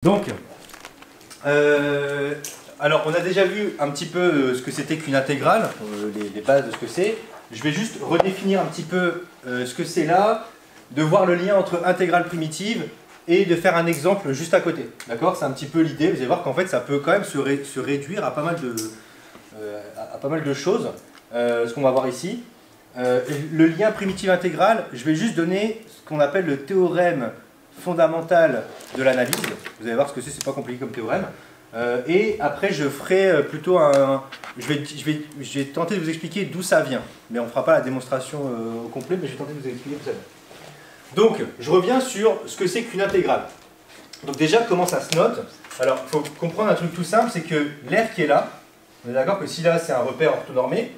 Donc, alors on a déjà vu un petit peu ce que c'était qu'une intégrale, les bases de ce que c'est. Je vais juste redéfinir un petit peu ce que c'est là, de voir le lien entre intégrale primitive et de faire un exemple juste à côté. D'accord? C'est un petit peu l'idée, vous allez voir qu'en fait ça peut quand même se réduire à pas mal de choses, ce qu'on va voir ici. Le lien primitive intégrale, je vais juste donner ce qu'on appelle le théorème fondamental de l'analyse. Vous allez voir ce que c'est pas compliqué comme théorème. Et après, je ferai plutôt un... Je vais tenter de vous expliquer d'où ça vient. Mais on ne fera pas la démonstration au complet, mais je vais tenter de vous expliquer d'où ça vient. Donc, je reviens sur ce que c'est qu'une intégrale. Donc déjà, comment ça se note? Alors, il faut comprendre un truc tout simple, c'est que l'air qui est là, on est d'accord que si là, c'est un repère orthonormé,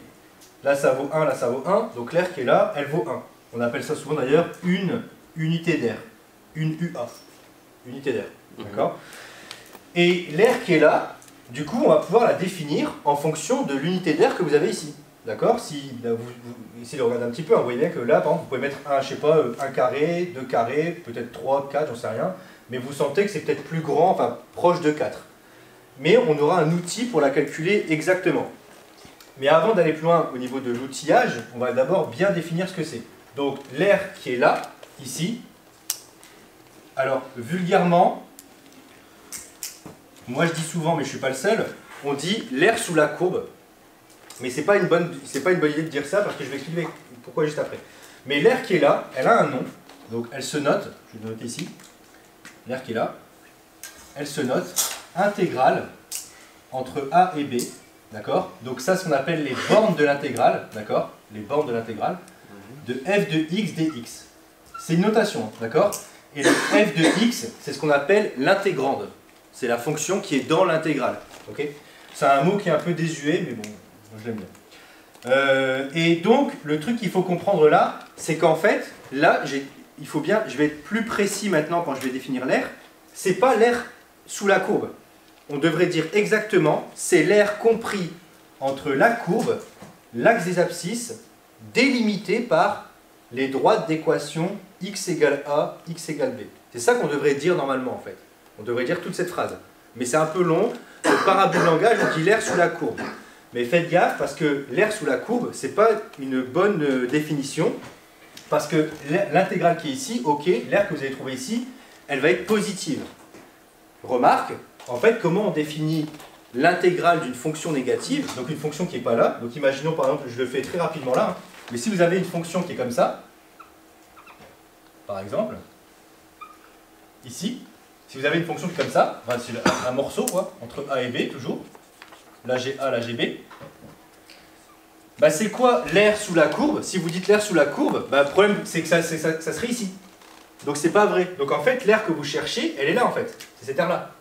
là, ça vaut 1, là, ça vaut 1, donc l'air qui est là, elle vaut 1. On appelle ça souvent d'ailleurs une unité d'air. Une UA, unité d'air, d'accord? Et l'air qui est là, du coup, on va pouvoir la définir en fonction de l'unité d'air que vous avez ici, d'accord? Si là, vous essayez de regarder un petit peu, hein, vous voyez bien que là, par exemple, vous pouvez mettre un, je sais pas, un carré, 2 carrés, peut-être 3, 4, j'en sais rien, mais vous sentez que c'est peut-être plus grand, enfin proche de 4. Mais on aura un outil pour la calculer exactement. Mais avant d'aller plus loin au niveau de l'outillage, on va d'abord bien définir ce que c'est. Donc l'air qui est là, ici. Alors, vulgairement, moi je dis souvent, mais je ne suis pas le seul, on dit l'air sous la courbe. Mais ce n'est pas une bonne idée de dire ça, parce que je vais expliquer pourquoi juste après. Mais l'air qui est là, elle a un nom, donc elle se note, je vais le noter ici, l'air qui est là, elle se note intégrale entre A et B, d'accord? Donc ça, c'est ce qu'on appelle les bornes de l'intégrale, d'accord? Les bornes de l'intégrale, de f de x dx. C'est une notation, d'accord? Et le f de x, c'est ce qu'on appelle l'intégrande. C'est la fonction qui est dans l'intégrale. Okay, c'est un mot qui est un peu désuet, mais bon, moi je l'aime bien. Et donc, le truc qu'il faut comprendre là, c'est qu'en fait, là, je vais être plus précis maintenant quand je vais définir l'air. C'est pas l'air sous la courbe. On devrait dire exactement, c'est l'air compris entre la courbe, l'axe des abscisses, délimité par les droites d'équation x égale a, x égale b. C'est ça qu'on devrait dire normalement en fait. On devrait dire toute cette phrase. Mais c'est un peu long. Par abus de langage, on dit l'air sous la courbe. Mais faites gaffe parce que l'air sous la courbe, c'est pas une bonne définition. Parce que l'intégrale qui est ici, ok, l'air que vous avez trouvé ici, elle va être positive. Remarque, en fait, comment on définit l'intégrale d'une fonction négative, donc une fonction qui n'est pas là. Donc imaginons par exemple, je le fais très rapidement là, hein, mais si vous avez une fonction qui est comme ça, par exemple, ici, si vous avez une fonction qui est comme ça, enfin, c'est un morceau quoi, entre A et B toujours, là j'ai A, là j'ai B, bah, c'est quoi l'air sous la courbe? Si vous dites l'air sous la courbe, bah, le problème c'est que ça serait ici. Donc c'est pas vrai. Donc en fait, l'air que vous cherchez, elle est là en fait, c'est cet air-là.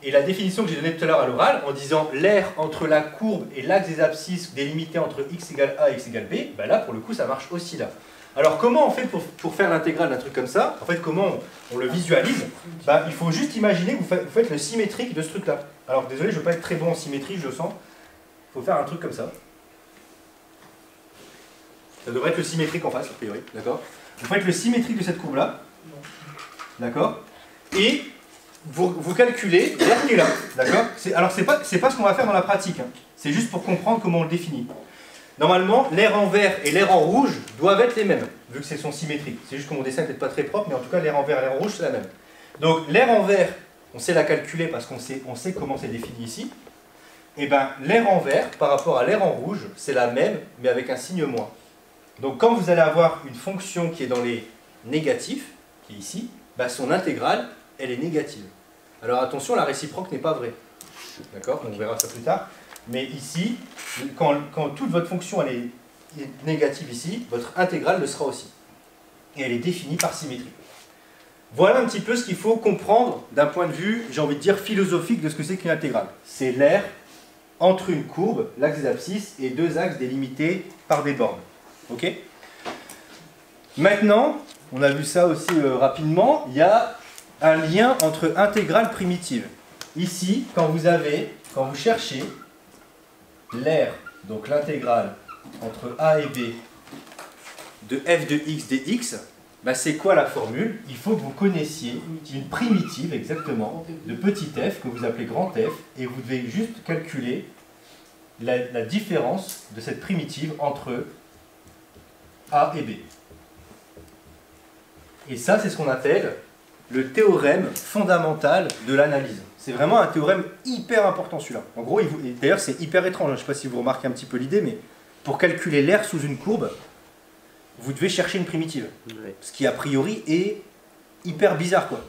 Et la définition que j'ai donnée tout à l'heure à l'oral, en disant l'air entre la courbe et l'axe des abscisses délimité entre x égale a et x égale b, bah là pour le coup ça marche aussi là. Alors comment on fait pour faire l'intégrale d'un truc comme ça? En fait comment on le visualise? Bah, il faut juste imaginer que vous faites le symétrique de ce truc là. Alors désolé, je ne veux pas être très bon en symétrie, je le sens. Il faut faire un truc comme ça. Ça devrait être le symétrique en face, a priori, d'accord? Vous faites le symétrique de cette courbe là, d'accord? Et vous calculez l'air qui est là, d'accord? Alors c'est pas ce qu'on va faire dans la pratique, hein. C'est juste pour comprendre comment on le définit. Normalement, l'air en vert et l'air en rouge doivent être les mêmes, vu que c'est son symétrique. C'est juste que mon dessin n'est peut-être pas très propre, mais en tout cas l'air en vert et l'air en rouge c'est la même. Donc l'air en vert, on sait la calculer parce qu'on sait comment c'est défini ici. Et bien l'air en vert par rapport à l'air en rouge, c'est la même, mais avec un signe moins. Donc quand vous allez avoir une fonction qui est dans les négatifs, qui est ici, ben, son intégrale, elle est négative. Alors attention, la réciproque n'est pas vraie. D'accord? On verra ça plus tard. Mais ici, quand toute votre fonction elle est négative ici, votre intégrale le sera aussi. Et elle est définie par symétrie. Voilà un petit peu ce qu'il faut comprendre d'un point de vue, j'ai envie de dire, philosophique de ce que c'est qu'une intégrale. C'est l'air entre une courbe, l'axe des abscisses, et deux axes délimités par des bornes. Ok? Maintenant, on a vu ça aussi rapidement, il y a un lien entre intégrales primitives. Ici, quand vous cherchez l'air, donc l'intégrale entre A et B de f de x dx, bah, c'est quoi la formule? Il faut que vous connaissiez une primitive, exactement, de petit f, que vous appelez grand F, et vous devez juste calculer la différence de cette primitive entre A et B. Et ça, c'est ce qu'on appelle le théorème fondamental de l'analyse. C'est vraiment un théorème hyper important, celui-là. En gros, d'ailleurs, c'est hyper étrange. Je ne sais pas si vous remarquez un petit peu l'idée, mais pour calculer l'air sous une courbe, vous devez chercher une primitive. Ouais. Ce qui, a priori, est hyper bizarre, quoi.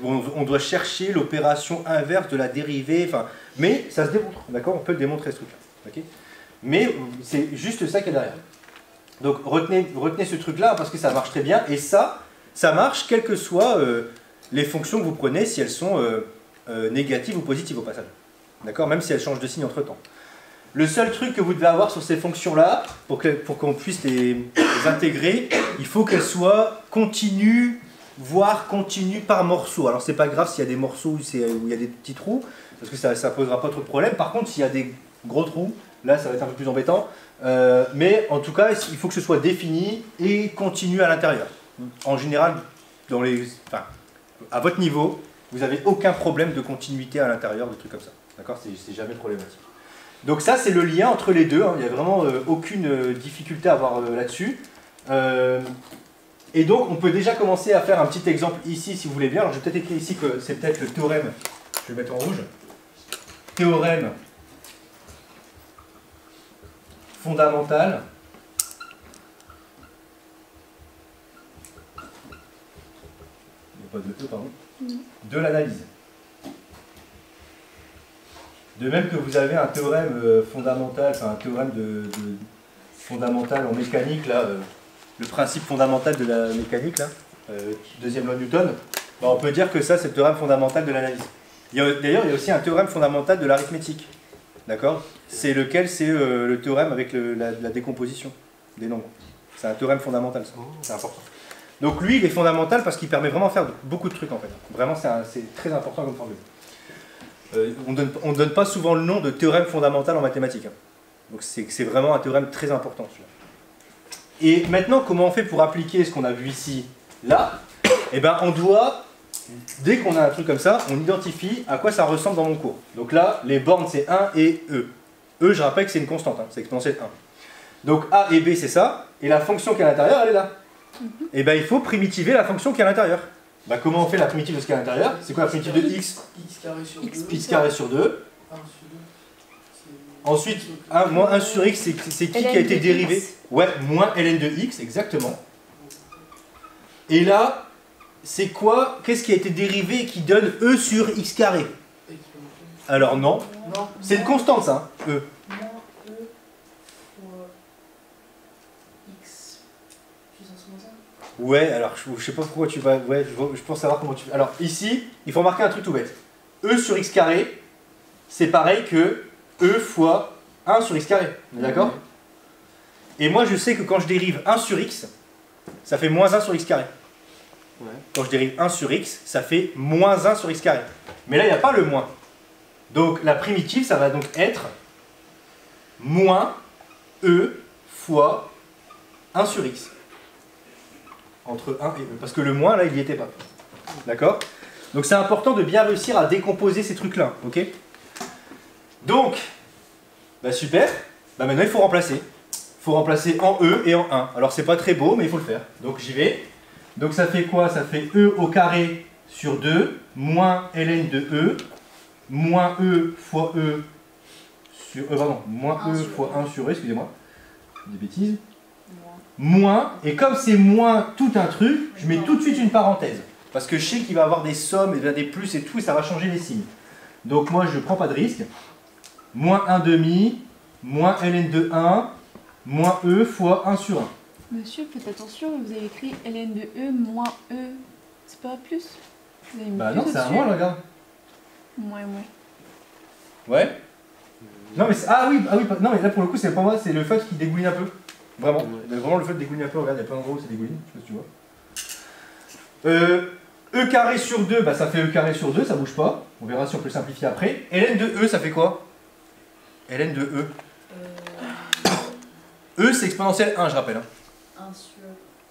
On doit chercher l'opération inverse de la dérivée, enfin, mais ça se démontre, d'accord? On peut le démontrer, ce truc-là. Okay, mais c'est juste ça qu'il y a derrière. Donc, retenez ce truc-là, parce que ça marche très bien, et ça marche, quelles que soient les fonctions que vous prenez, si elles sont négatives ou positives au passage. D'accord? Même si elles changent de signe entre-temps. Le seul truc que vous devez avoir sur ces fonctions-là, pour qu'on puisse les intégrer, il faut qu'elles soient continues, voire continues par morceaux. Alors c'est pas grave s'il y a des morceaux où il y a des petits trous, parce que ça ne posera pas trop de problème. Par contre, s'il y a des gros trous, là ça va être un peu plus embêtant. Mais en tout cas, il faut que ce soit défini et continu à l'intérieur. En général, à votre niveau, vous n'avez aucun problème de continuité à l'intérieur, de trucs comme ça. D'accord? C'est jamais problématique. Donc ça, c'est le lien entre les deux. Hein. Il n'y a vraiment aucune difficulté à avoir là-dessus. Et donc, on peut déjà commencer à faire un petit exemple ici, si vous voulez bien. Alors, j'ai peut-être écrit ici que c'est peut-être le théorème. Je vais le mettre en rouge. Théorème fondamental pas de E, pardon, de l'analyse. De même que vous avez un théorème fondamental, enfin un théorème fondamental en mécanique, là, le principe fondamental de la mécanique, là, deuxième loi de Newton, bah, on peut dire que ça, c'est le théorème fondamental de l'analyse. D'ailleurs, il y a aussi un théorème fondamental de l'arithmétique. D'accord? C'est lequel? C'est le théorème avec la décomposition des nombres. C'est un théorème fondamental, ça. C'est important. Donc lui, il est fondamental parce qu'il permet vraiment de faire beaucoup de trucs, en fait. Vraiment, c'est très important comme formule. On ne donne pas souvent le nom de théorème fondamental en mathématiques. Hein. Donc c'est vraiment un théorème très important, celui-là. Et maintenant, comment on fait pour appliquer ce qu'on a vu ici, là? Eh bien, on doit, dès qu'on a un truc comme ça, on identifie à quoi ça ressemble dans mon cours. Donc là, les bornes, c'est 1 et E. E, je rappelle que c'est une constante, hein, c'est exponentielle 1. Donc A et B, c'est ça, et la fonction qui est à l'intérieur, elle est là. Et bien, il faut primitiver la fonction qui est à l'intérieur. Bah, comment on fait la primitive de ce qui est à l'intérieur? C'est quoi la primitive de x? X carré sur 2. Ensuite, moins 1 sur x, c'est qui a été dérivé? Ouais, moins ln de x, exactement. Et là, c'est quoi? Qu'est-ce qui a été dérivé qui donne e sur x carré? Alors non. C'est une constante, ça, hein, e. Ouais, alors je sais pas pourquoi tu vas... Ouais, je pense savoir comment tu fais. Alors ici, il faut marquer un truc tout bête. E sur x carré, c'est pareil que E fois 1 sur x carré. On est d'accord? Et moi je sais que quand je dérive 1 sur x, ça fait moins 1 sur x carré. Ouais. Quand je dérive 1 sur x, ça fait moins 1 sur x carré. Mais là, il n'y a pas le moins. Donc la primitive, ça va donc être moins E fois 1 sur x. Entre 1 et E. Parce que le moins, là, il n'y était pas. D'accord? Donc c'est important de bien réussir à décomposer ces trucs-là. Ok? Donc, bah super. Bah maintenant, il faut remplacer. Il faut remplacer en E et en 1. Alors c'est pas très beau, mais il faut le faire. Donc j'y vais. Donc ça fait quoi? Ça fait E au carré sur 2, moins ln de E, moins E fois E sur... pardon, moins E fois 1 sur E, excusez-moi. Des bêtises. Moins, et comme c'est moins tout un truc, je mets tout de suite une parenthèse. Parce que je sais qu'il va y avoir des sommes, et des plus et tout, et ça va changer les signes. Donc moi, je ne prends pas de risque. Moins 1 demi, moins ln de 1, moins E fois 1 sur 1. Monsieur, faites attention, vous avez écrit ln de E moins E. C'est pas plus? Bah non, c'est un moins, regarde. Ouais. Ouais. Non mais non mais là pour le coup c'est pas moi, c'est le fait qui dégouline un peu. Vraiment, vraiment le fait de dégouline un peu, regarde, il y a plein d'endroits où c'est dégouline, je sais pas si tu vois. E carré sur 2, bah ça fait E carré sur 2, ça bouge pas. On verra si on peut le simplifier après. ln de E, ça fait quoi? ln de E. E c'est exponentielle 1, je rappelle. Hein. 1 sur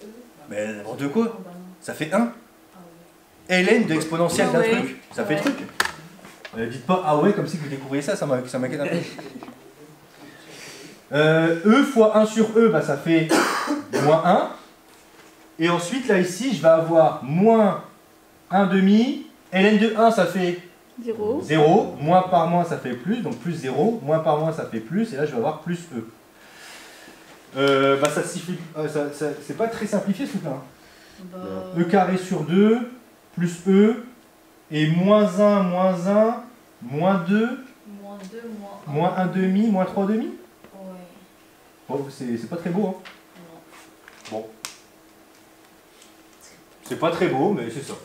E. Mais n'importe quoi, ça fait 1. ln de exponentielle d'un truc, ça fait truc. Dites pas ah ouais comme si vous découvriez ça, ça m'inquiète un peu. E fois 1 sur E, bah, ça fait moins 1. Et ensuite, là, ici, je vais avoir moins 1 demi. ln de 1, ça fait 0. 0. Moins par moins, ça fait plus. Donc plus 0. Moins par moins, ça fait plus. Et là, je vais avoir plus E. Bah, c'est pas très simplifié, ce truc-là. E carré sur 2, plus E. Et moins 1, moins 2, moins 1 demi, moins 3 demi. Bon, c'est pas très beau, hein. Bon. C'est pas très beau, mais c'est ça.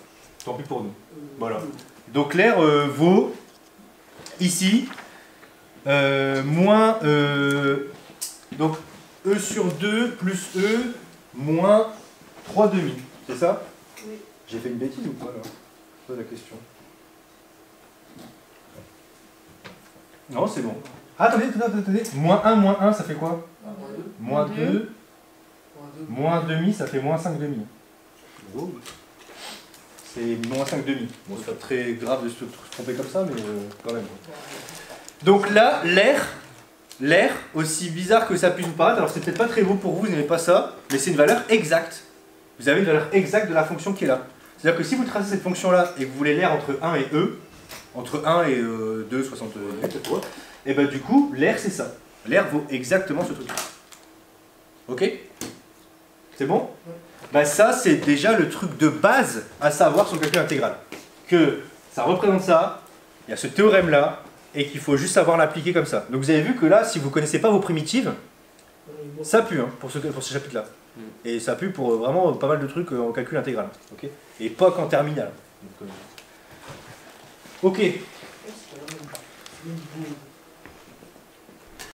Tant pis pour nous. Voilà. Donc l'air vaut, ici, moins... donc E sur 2 plus E moins 3 demi. C'est ça? Oui. J'ai fait une bêtise ou pas, là? C'est la question. Non, c'est bon. Ah, attendez. Moins 1, ça fait quoi? Moins 2. Moins demi, ça fait moins 5 demi. C'est moins 5 demi. Bon, c'est pas très grave de se tromper comme ça, mais quand même. Donc là, l'air, aussi bizarre que ça puisse vous paraître, alors c'est peut-être pas très beau pour vous n'aimez pas ça, mais c'est une valeur exacte. Vous avez une valeur exacte de la fonction qui est là. C'est-à-dire que si vous tracez cette fonction-là et que vous voulez l'air entre 1 et E, entre 1 et 2, 68, et ben du coup, l'air c'est ça. L'air vaut exactement ce truc-là. Ok? C'est bon? Ben ça, c'est déjà le truc de base à savoir sur le calcul intégral. Que ça représente ça, il y a ce théorème-là, et qu'il faut juste savoir l'appliquer comme ça. Donc vous avez vu que là, si vous ne connaissez pas vos primitives, ça pue hein, pour ce chapitre-là. Et ça pue pour vraiment pas mal de trucs en calcul intégral. Okay, et pas qu'en terminale. Donc, ok.